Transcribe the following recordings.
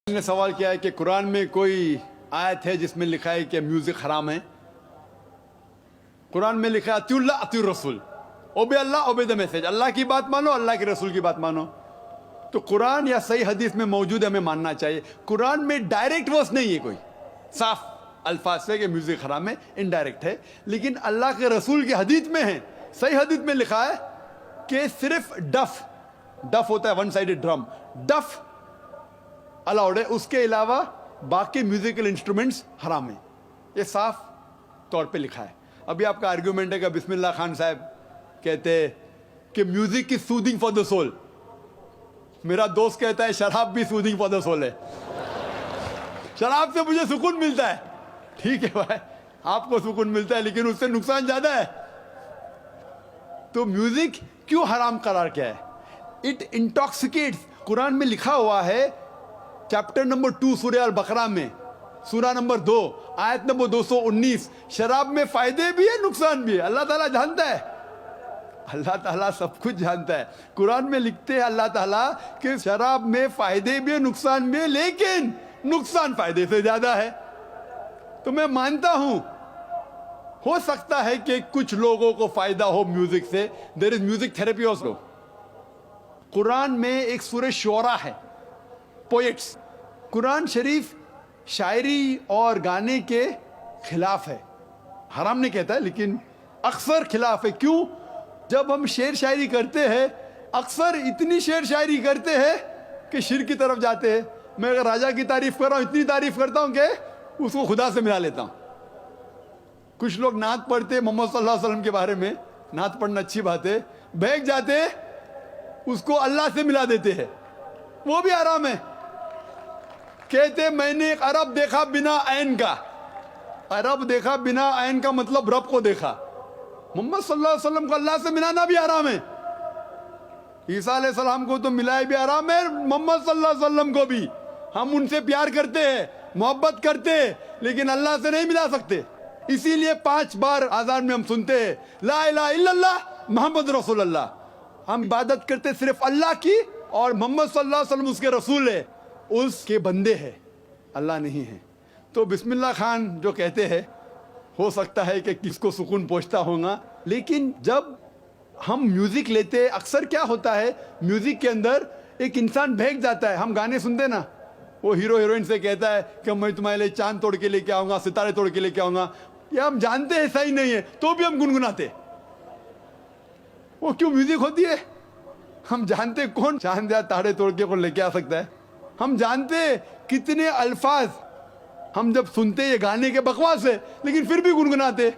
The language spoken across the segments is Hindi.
ने सवाल किया है कि कुरान में कोई आयत है जिसमें लिखा है कि म्यूजिक हराम है। कुरान में लिखा है अतिउल्लाह अतिउर रसूल, ओबे अल्लाह ओबे द मैसेज, अल्लाह की बात मानो, अल्लाह के रसूल की बात मानो। तो कुरान या सही हदीस में मौजूद है, हमें मानना चाहिए। कुरान में डायरेक्ट वर्स नहीं है, कोई साफ अल्फाज से कि म्यूजिक हराम है, इनडायरेक्ट है। लेकिन अल्लाह के रसूल की हदीस में है, सही हदीस में लिखा है कि सिर्फ डफ होता है, वन साइडेड ड्रम, डफ अलाउड है, उसके अलावा बाकी म्यूजिकल इंस्ट्रूमेंट्स हराम है। ये साफ तौर पे लिखा है। अभी आपका आर्ग्यूमेंट है कि बिस्मिल्लाह खान साहब कहते हैं कि music is soothing for the soul. मेरा दोस्त कहता है शराब भी सूदिंग फॉर द सोल है, शराब से मुझे सुकून मिलता है। ठीक है भाई, आपको सुकून मिलता है, लेकिन उससे नुकसान ज्यादा है। तो म्यूजिक क्यों हराम करार किया है? इट इंटॉक्सिकेट्स। कुरान में लिखा हुआ है, चैप्टर नंबर 2 सूरह अल बकरा में, सूरा नंबर 2 आयत नंबर 219, शराब में फायदे भी है नुकसान भी है। अल्लाह ताला जानता है, अल्लाह ताला सब कुछ जानता है। कुरान में लिखते हैं अल्लाह ताला कि शराब में फायदे भी है नुकसान भी है, लेकिन नुकसान फायदे से ज्यादा है। तो मैं मानता हूं हो सकता है कि कुछ लोगों को फायदा हो म्यूजिक से। There is music therapy also. Quran में एक सूरह शुरा है, पोएट्स। कुरान शरीफ शायरी और गाने के खिलाफ है, हराम नहीं कहता है, लेकिन अक्सर खिलाफ है। क्यों? जब हम शेर शायरी करते हैं, अक्सर इतनी शेर शायरी करते हैं कि शिर्क की तरफ जाते हैं। मैं अगर राजा की तारीफ कर रहा हूं, इतनी तारीफ करता हूं कि उसको खुदा से मिला लेता हूं। कुछ लोग नात पढ़ते मोहम्मद सल्लल्लाहु अलैहि वसल्लम के बारे में, नात पढ़ना अच्छी बात है, बहक जाते उसको अल्लाह से मिला देते हैं, वो भी हराम है। कहते मैंने एक अरब देखा बिना ऐन का। अरब देखा बिना ऐन का मतलब रब को देखा। मोहम्मद सल्लल्लाहु अलैहि वसल्लम को अल्लाह से मिलाना भी हराम है। ईसा अलैहि सलाम को तो मिलाए भी हराम है, मोहम्मद सल्लल्लाहु अलैहि वसल्लम को भी। हम उनसे प्यार करते हैं, मोहब्बत करते हैं, लेकिन अल्लाह से नहीं मिला सकते। इसीलिए 5 बार आज़ान में हम सुनते हैं ला इलाहा इल्लल्लाह मोहम्मद रसूलुल्लाह। हम इबादत करते सिर्फ अल्लाह की, और मोहम्मद सल्लल्लाहु अलैहि वसल्लम उसके रसूल है, उसके बंदे हैं, अल्लाह नहीं है। तो बिस्मिल्लाह खान जो कहते हैं, हो सकता है कि किसको सुकून पहुंचता होगा, लेकिन जब हम म्यूजिक लेते हैं, अक्सर क्या होता है म्यूजिक के अंदर एक इंसान बहक जाता है। हम गाने सुनते ना, वो हीरो हीरोइन से कहता है कि मैं तुम्हारे लिए चांद तोड़ के लेके आऊंगा, सितारे तोड़ के लेके आऊंगा। ये हम जानते हैं सही नहीं है, तो भी हम गुनगुनाते। वो क्यों म्यूजिक होती है? हम जानते कौन चांद या तारे तोड़ के कौन लेके आ सकता है। हम जानते कितने अल्फाज हम जब सुनते ये गाने के बकवास है, लेकिन फिर भी गुनगुनाते।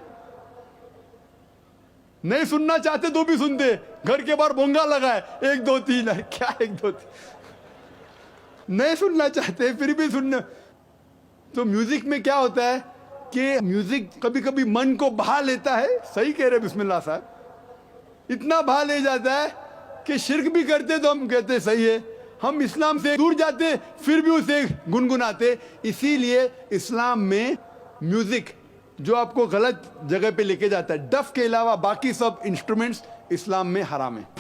नहीं सुनना चाहते तो भी सुनते। घर के बाहर बोंगा लगा है 1 2 3, क्या 1 2 3, नहीं सुनना चाहते फिर भी सुनना। तो म्यूजिक में क्या होता है कि म्यूजिक कभी कभी मन को बहा लेता है। सही कह रहे बिस्मिल्लाह साहब, इतना बहा ले जाता है कि शिर्क भी करते तो हम कहते सही है। हम इस्लाम से दूर जाते फिर भी उसे गुनगुनाते। इसीलिए इस्लाम में म्यूजिक जो आपको गलत जगह पे लेके जाता है, डफ के अलावा बाकी सब इंस्ट्रूमेंट्स इस्लाम में हराम है।